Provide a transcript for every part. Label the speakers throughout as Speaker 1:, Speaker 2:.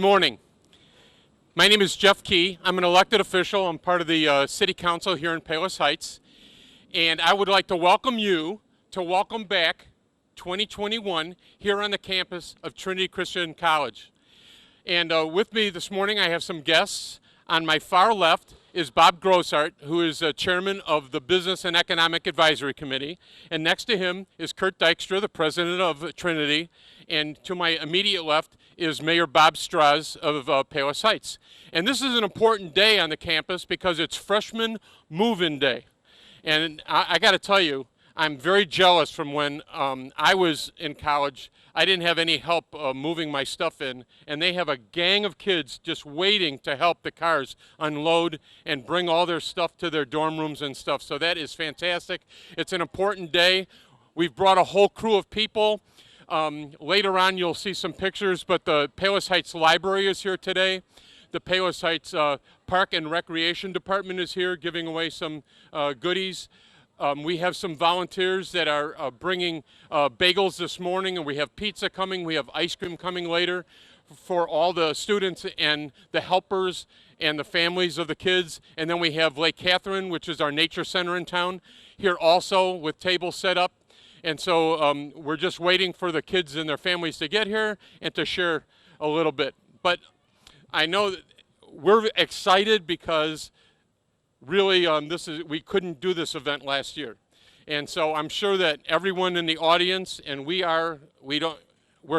Speaker 1: Good morning. My name is Jeff Key. I'm an elected official. I'm part of the City Council here in Palos Heights. And I would like to welcome you to Welcome Back 2021 here on the campus of Trinity Christian College. And with me this morning I have some guests. On my far left is Bob Grossart, who is chairman of the Business and Economic Advisory Committee. And next to him is Kurt Dykstra, the president of Trinity. And to my immediate left is Mayor Bob Strauss of Palos Heights. And this is an important day on the campus because it's freshman move-in day. And I got to tell you, I'm very jealous from when I was in college. I didn't have any help moving my stuff in, and they have a gang of kids just waiting to help the cars unload and bring all their stuff to their dorm rooms and stuff. So that is fantastic. It's an important day. We've brought a whole crew of people. Later on you'll see some pictures, but the Palos Heights Library is here today. The Palos Heights Park and Recreation Department is here giving away some goodies. We have some volunteers that are bringing bagels this morning, and we have pizza coming. We have ice cream coming later for all the students and the helpers and the families of the kids. And then we have Lake Catherine, which is our nature center in town, here also with tables set up. And so we're just waiting for the kids and their families to get here and to share a little bit. But I know that we're excited because really we couldn't do this event last year. And so I'm sure that everyone in the audience, and we're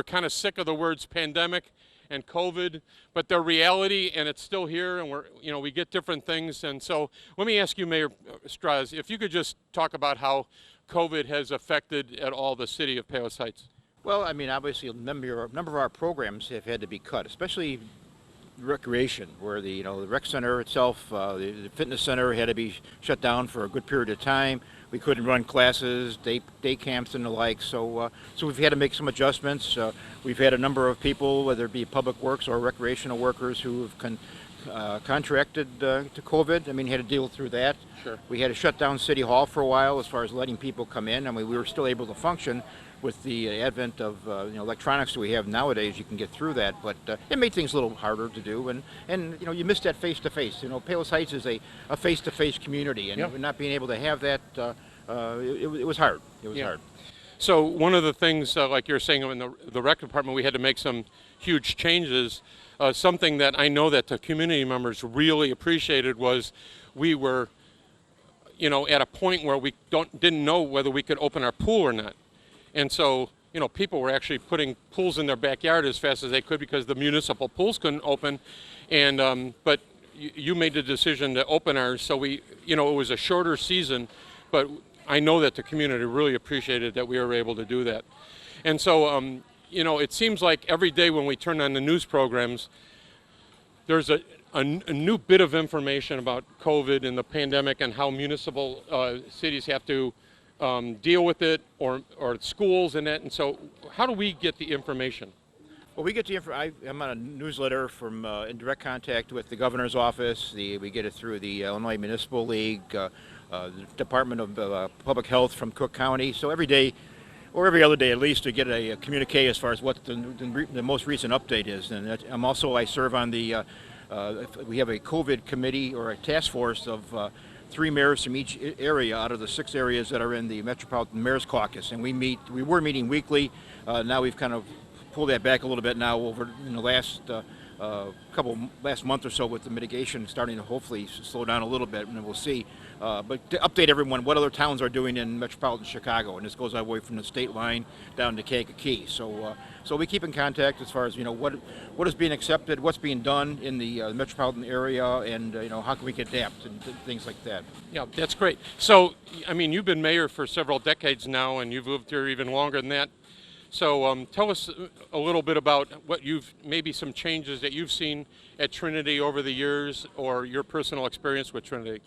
Speaker 1: kind of sick of the words pandemic and COVID, but they're reality and it's still here, and we get different things. And so let me ask you, Mayor Strauss, if you could just talk about how COVID has affected at all the city of Palos Heights.
Speaker 2: Well, I mean, obviously a number of our programs have had to be cut, especially recreation, where the rec center itself, the fitness center had to be shut down for a good period of time. We couldn't run classes, day camps and the like, so we've had to make some adjustments. We've had a number of people, whether it be public works or recreational workers, who have contracted to COVID. I mean, had to deal through that.
Speaker 1: Sure. We
Speaker 2: had to shut down City Hall for a while as far as letting people come in. I mean, we were still able to function with the advent of electronics that we have nowadays. You can get through that, but it made things a little harder to do, and you miss that face-to-face. Palos Heights is a face-to-face community, and
Speaker 1: yep.
Speaker 2: Not being able to have that, it was hard. It was hard.
Speaker 1: So one of the things, like you're saying, in the rec department, we had to make some huge changes. Something that I know that the community members really appreciated was we were, at a point where we didn't know whether we could open our pool or not. And so, people were actually putting pools in their backyard as fast as they could because the municipal pools couldn't open. And but you made the decision to open ours, so it was a shorter season, but I know that the community really appreciated that we were able to do that. And so, it seems like every day when we turn on the news programs, there's a new bit of information about COVID and the pandemic and how municipal cities have to deal with it, or schools and that. And so how do we get the information?
Speaker 2: Well, we get the I'm on a newsletter from in direct contact with the governor's office. We get it through the Illinois Municipal League, the Department of Public Health from Cook County. So every day, or every other day at least, to get a communique as far as what the most recent update is. And I serve on the we have a COVID committee or a task force of 3 mayors from each area out of the 6 areas that are in the Metropolitan Mayor's Caucus, and we were meeting weekly. Now we've kind of pulled that back a little bit now over in the last last month or so, with the mitigation starting to hopefully slow down a little bit, and we'll see. But to update everyone what other towns are doing in metropolitan Chicago, and this goes all the way from the state line down to Kankakee. So we keep in contact as far as what is being accepted, what's being done in the metropolitan area, and how can we adapt and things like that.
Speaker 1: Yeah, that's great. So I mean, you've been mayor for several decades now, and you've lived here even longer than that. So tell us a little bit about maybe some changes that you've seen at Trinity over the years, or your personal experience with Trinity.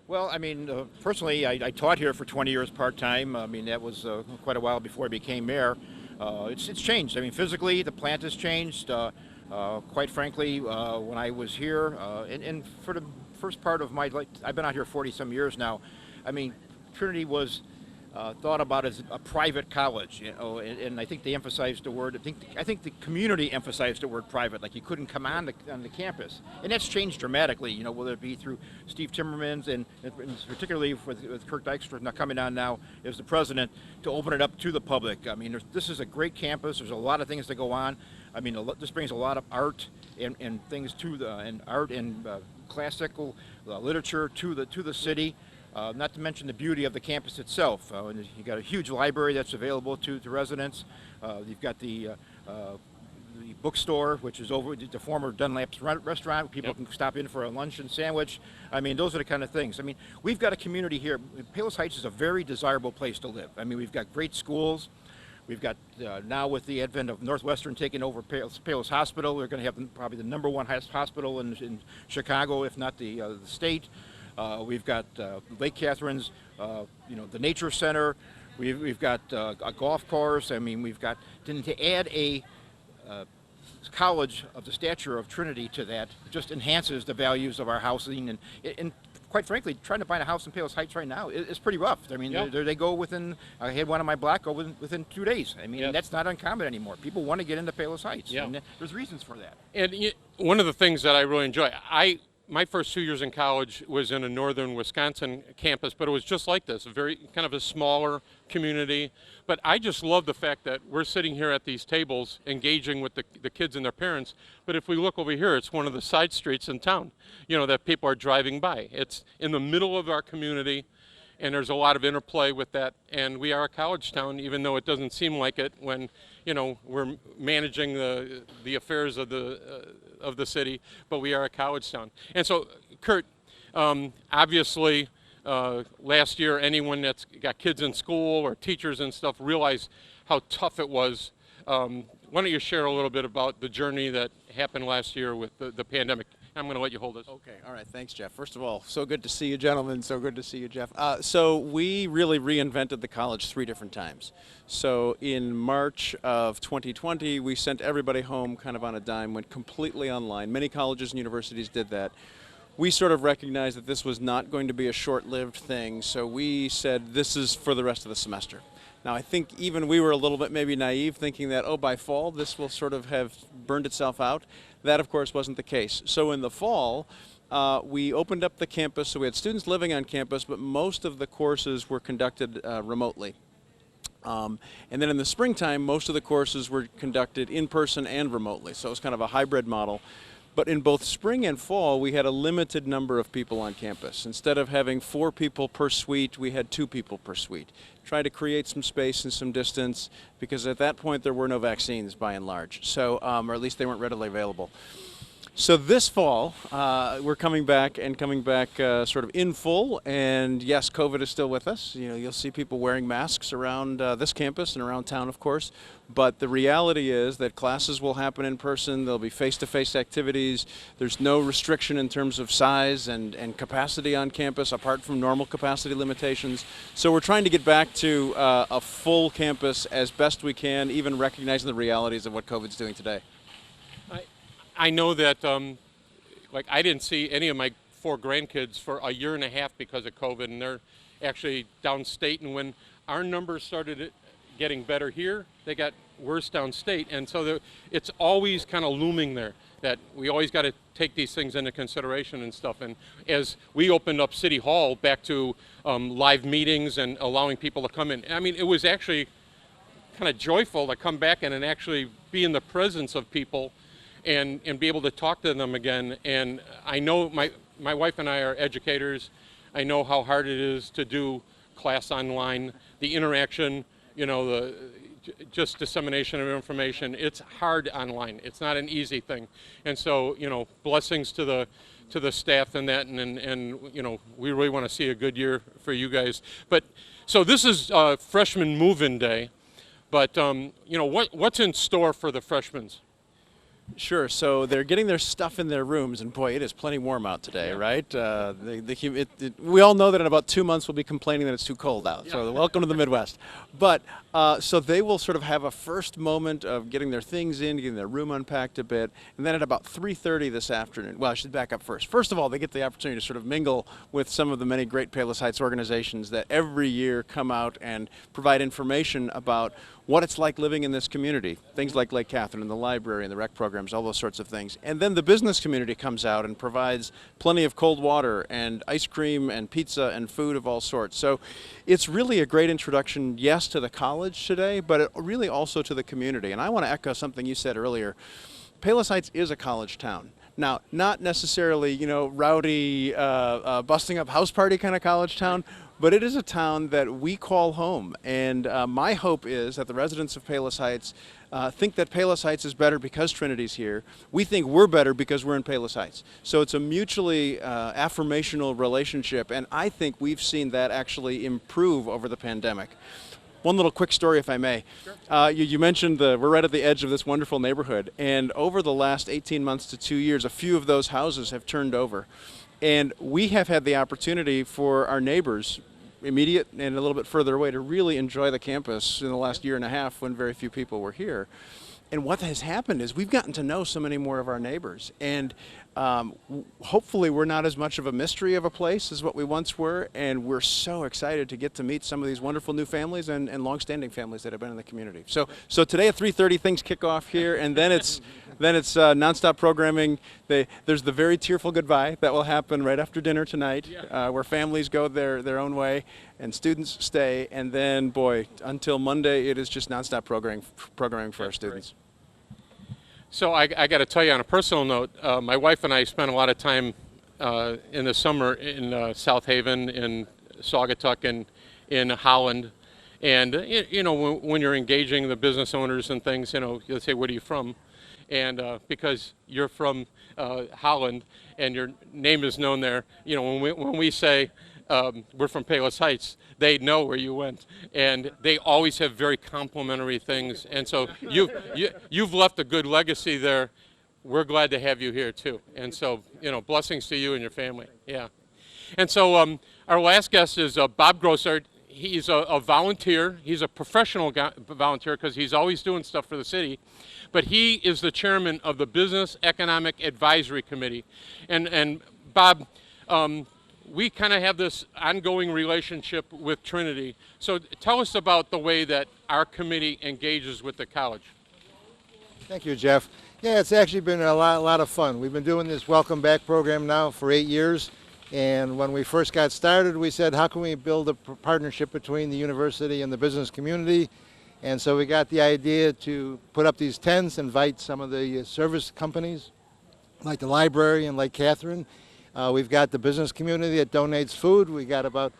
Speaker 2: Well, I mean, personally, I taught here for 20 years part-time. I mean, that was quite a while before I became mayor. It's changed. I mean, physically, the plant has changed. Quite frankly, when I was here, and for the first part of my life, I've been out here 40-some years now. I mean, Trinity was thought about as a private college, and I think they emphasized the word. I think the community emphasized the word private, like you couldn't come on the campus, and that's changed dramatically. Whether it be through Steve Timmermans and particularly with Kirk Dykstra now coming on now as the president to open it up to the public. I mean, this is a great campus. There's a lot of things that go on. I mean, this brings a lot of art and things to art and classical literature to the city. Not to mention the beauty of the campus itself. You got a huge library that's available to residents. You've got the bookstore, which is over the former Dunlap's restaurant. People can stop in for a lunch and sandwich. I mean, those are the kind of things. I mean, we've got a community here. Palos Heights is a very desirable place to live. I mean, we've got great schools. We've got, now with the advent of Northwestern taking over Palos Hospital, we're going to have probably the #1 hospital in Chicago, if not the state. We've got Lake Catherine's, the Nature Center. We've got a golf course. I mean, we've got to add a college of the stature of Trinity to that just enhances the values of our housing. And quite frankly, trying to find a house in Palos Heights right now is pretty rough. I mean, they go within. I had one on my block go within 2 days. I mean, that's not uncommon anymore. People want to get into Palos Heights, and there's reasons for that.
Speaker 1: And one of the things that I really enjoy, my first 2 years in college was in a northern Wisconsin campus, but it was just like this, a very kind of a smaller community. But I just love the fact that we're sitting here at these tables engaging with the kids and their parents. But if we look over here, it's one of the side streets in town, that people are driving by. It's in the middle of our community, and there's a lot of interplay with that. And we are a college town, even though it doesn't seem like it when, we're managing the affairs of the city, but we are a college town. And so, Kurt, obviously, last year, anyone that's got kids in school or teachers and stuff realized how tough it was. Why don't you share a little bit about the journey that happened last year with the pandemic? I'm going to let you hold this.
Speaker 3: Okay, all right, thanks, Jeff. First of all, so good to see you, gentlemen. So good to see you, Jeff. So we really reinvented the college 3 different times. So in March of 2020, we sent everybody home kind of on a dime, went completely online. Many colleges and universities did that. We sort of recognized that this was not going to be a short-lived thing, so we said this is for the rest of the semester. Now, I think even we were a little bit maybe naive, thinking that, by fall, this will sort of have burned itself out. That, of course, wasn't the case. So in the fall, we opened up the campus, so we had students living on campus, but most of the courses were conducted remotely. And then in the springtime, most of the courses were conducted in person and remotely, so it was kind of a hybrid model. But in both spring and fall, we had a limited number of people on campus. Instead of having 4 people per suite, we had 2 people per suite. Try to create some space and some distance, because at that point there were no vaccines by and large, so or at least they weren't readily available. So this fall, we're coming back sort of in full, and yes, COVID is still with us. You'll see people wearing masks around this campus and around town, of course, but the reality is that classes will happen in person. There'll be face-to-face activities. There's no restriction in terms of size and capacity on campus, apart from normal capacity limitations. So we're trying to get back to a full campus as best we can, even recognizing the realities of what COVID's doing today.
Speaker 1: I know that, I didn't see any of my 4 grandkids for a year and a half because of COVID, and they're actually downstate. And when our numbers started getting better here, they got worse downstate. And so it's always kind of looming there that we always got to take these things into consideration and stuff. And as we opened up City Hall back to live meetings and allowing people to come in, I mean, it was actually kind of joyful to come back and actually be in the presence of people and be able to talk to them again. And I know my wife and I are educators. I know how hard it is to do class online, the interaction, the just dissemination of information. It's hard online. It's not an easy thing. And so, blessings to the staff and that, and we really want to see a good year for you guys. But so this is freshman move-in day, but what's in store for the freshmen?
Speaker 3: Sure. So they're getting their stuff in their rooms, and boy, it is plenty warm out today, right? We all know that in about 2 months we'll be complaining that it's too cold out. So welcome to the Midwest. But so they will sort of have a first moment of getting their things in, getting their room unpacked a bit, and then at about 3:30 this afternoon. Well, I should back up first. First of all, they get the opportunity to sort of mingle with some of the many great Palos Heights organizations that every year come out and provide information about what it's like living in this community. Things like Lake Catherine and the library and the rec programs, all those sorts of things. And then the business community comes out and provides plenty of cold water and ice cream and pizza and food of all sorts. So it's really a great introduction, yes, to the college today, but really also to the community. And I want to echo something you said earlier. Palos Heights is a college town. Now, not necessarily, rowdy, busting up house party kind of college town, but it is a town that we call home. And my hope is that the residents of Palos Heights think that Palos Heights is better because Trinity's here. We think we're better because we're in Palos Heights. So it's a mutually affirmational relationship, and I think we've seen that actually improve over the pandemic. One little quick story, if I may. Sure. You mentioned we're right at the edge of this wonderful neighborhood, and over the last 18 months to 2 years, a few of those houses have turned over. And we have had the opportunity for our neighbors, immediate and a little bit further away, to really enjoy the campus in the last year and a half when very few people were here. And what has happened is we've gotten to know so many more of our neighbors. And hopefully we're not as much of a mystery of a place as what we once were. And we're so excited to get to meet some of these wonderful new families and longstanding families that have been in the community. So today at 3:30 things kick off here, and then it's nonstop programming. There's the very tearful goodbye that will happen right after dinner tonight, where families go their own way and students stay. And then, boy, until Monday, it is just nonstop programming for our students.
Speaker 1: So I got to tell you on a personal note, my wife and I spent a lot of time in the summer in South Haven, in Saugatuck, and in Holland. And, when you're engaging the business owners and things, you'll say, where are you from? And because you're from Holland and your name is known there, when we say we're from Palos Heights, they know where you went, and they always have very complimentary things. And so you've left a good legacy there. We're glad to have you here too. And so blessings to you and your family. Yeah. And so our last guest is Bob Grossart. He's a volunteer. He's a professional volunteer because he's always doing stuff for the city. But he is the chairman of the Business Economic Advisory Committee. And Bob, we kind of have this ongoing relationship with Trinity. So tell us about the way that our committee engages with the college.
Speaker 4: Thank you, Jeff. Yeah, it's actually been a lot of fun. We've been doing this Welcome Back program now for 8 years. And when we first got started, we said, how can we build a partnership between the university and the business community? And so we got the idea to put up these tents, invite some of the service companies, like the library and Lake Catherine. We've got the business community that donates food. We got about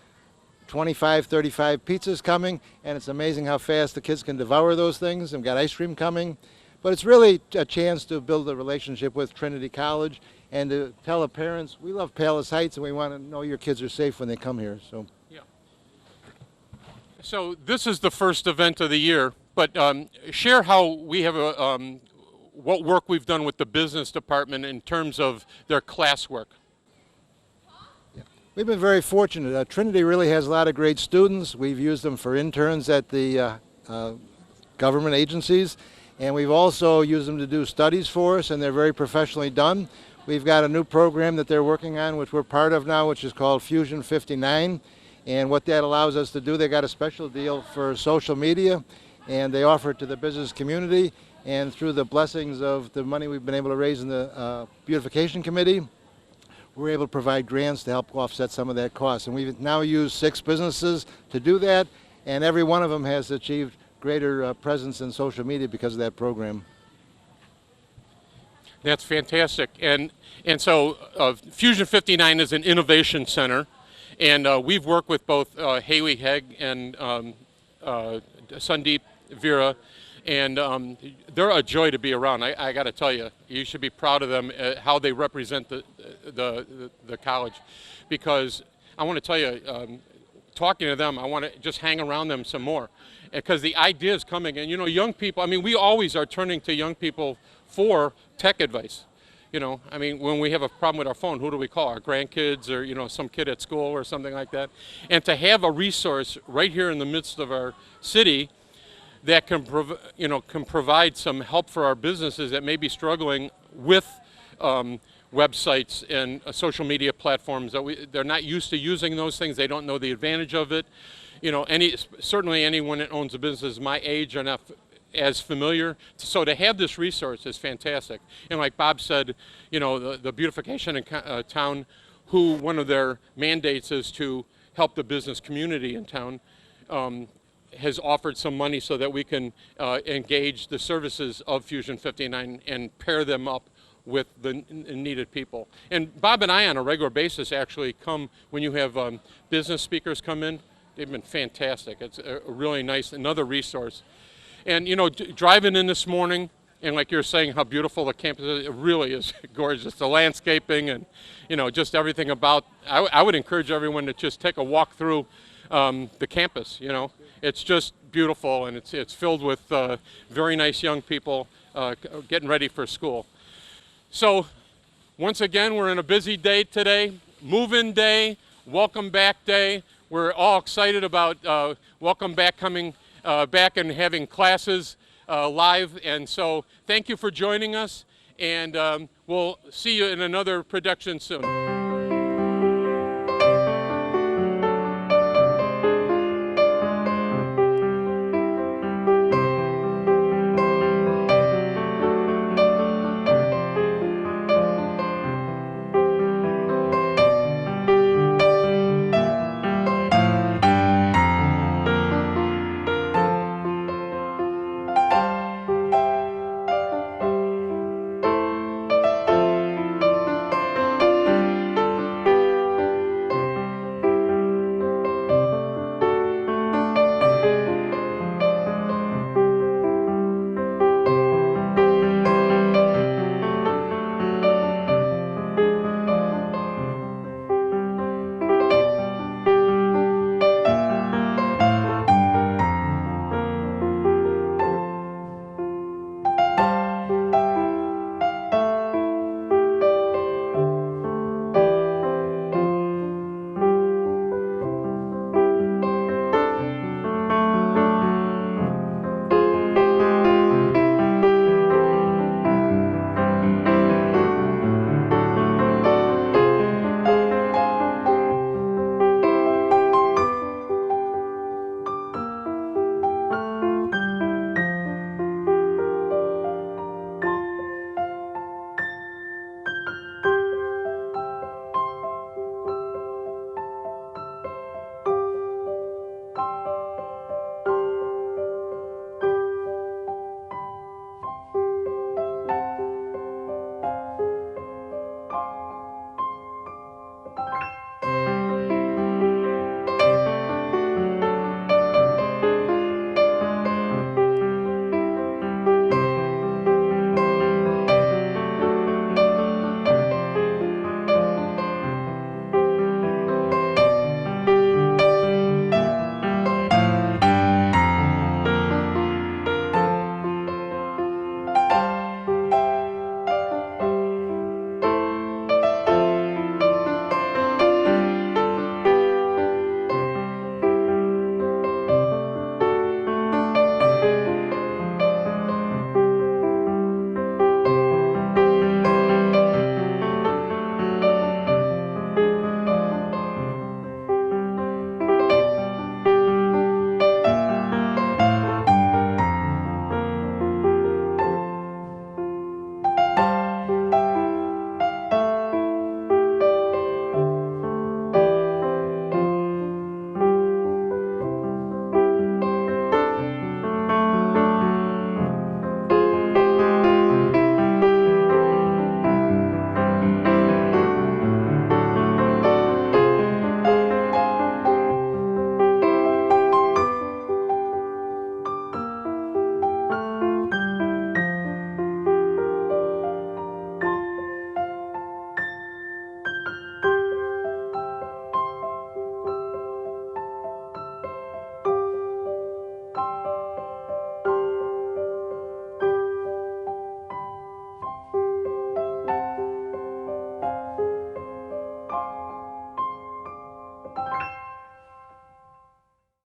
Speaker 4: 25, 35 pizzas coming, and it's amazing how fast the kids can devour those things. And we've got ice cream coming. But it's really a chance to build a relationship with Trinity College and to tell the parents, we love Palos Heights and we want to know your kids are safe when they come here.
Speaker 1: So this is the first event of the year, but share how we have what work we've done with the business department in terms of their classwork.
Speaker 4: We've been very fortunate. Trinity really has a lot of great students. We've used them for interns at the government agencies, and we've also used them to do studies for us, and they're very professionally done. We've got a new program that they're working on, which we're part of now, which is called Fusion 59. And what that allows us to do, they got a special deal for social media, and they offer it to the business community. And through the blessings of the money we've been able to raise in the beautification committee, we're able to provide grants to help offset some of that cost. And we've now used 6 businesses to do that, and every one of them has achieved greater presence in social media because of that program.
Speaker 1: That's fantastic. And so Fusion 59 is an innovation center, and we've worked with both Haley Hegg and Sandeep Vera, and they're a joy to be around. I got to tell you, you should be proud of them, how they represent the college, because I want to tell you, talking to them, I want to just hang around them some more, because the idea is coming. And young people, I mean, we always are turning to young people for tech advice. You know, I mean, when we have a problem with our phone, who do we call? Our grandkids or, you know, some kid at school or something like that. And to have a resource right here in the midst of our city that can, can provide some help for our businesses that may be struggling with websites and social media platforms that they're not used to using those things. They don't know the advantage of it. You know, certainly anyone that owns a business my age are not as familiar. So to have this resource is fantastic. And like Bob said, you know, the beautification in town, who one of their mandates is to help the business community in town, has offered some money so that we can engage the services of Fusion 59 and pair them up with the needed people. And Bob and I on a regular basis actually come when you have business speakers come in. They've been fantastic. It's a really nice, another resource. And you know, driving in this morning, and like you're saying, how beautiful the campus is, it really is gorgeous. The landscaping and, you know, just everything about, I would encourage everyone to just take a walk through the campus, you know. It's just beautiful, and it's filled with very nice young people getting ready for school. So once again, we're in a busy day today, move-in day, welcome back day. We're all excited about welcome back coming back and having classes live. And so thank you for joining us, and we'll see you in another production soon.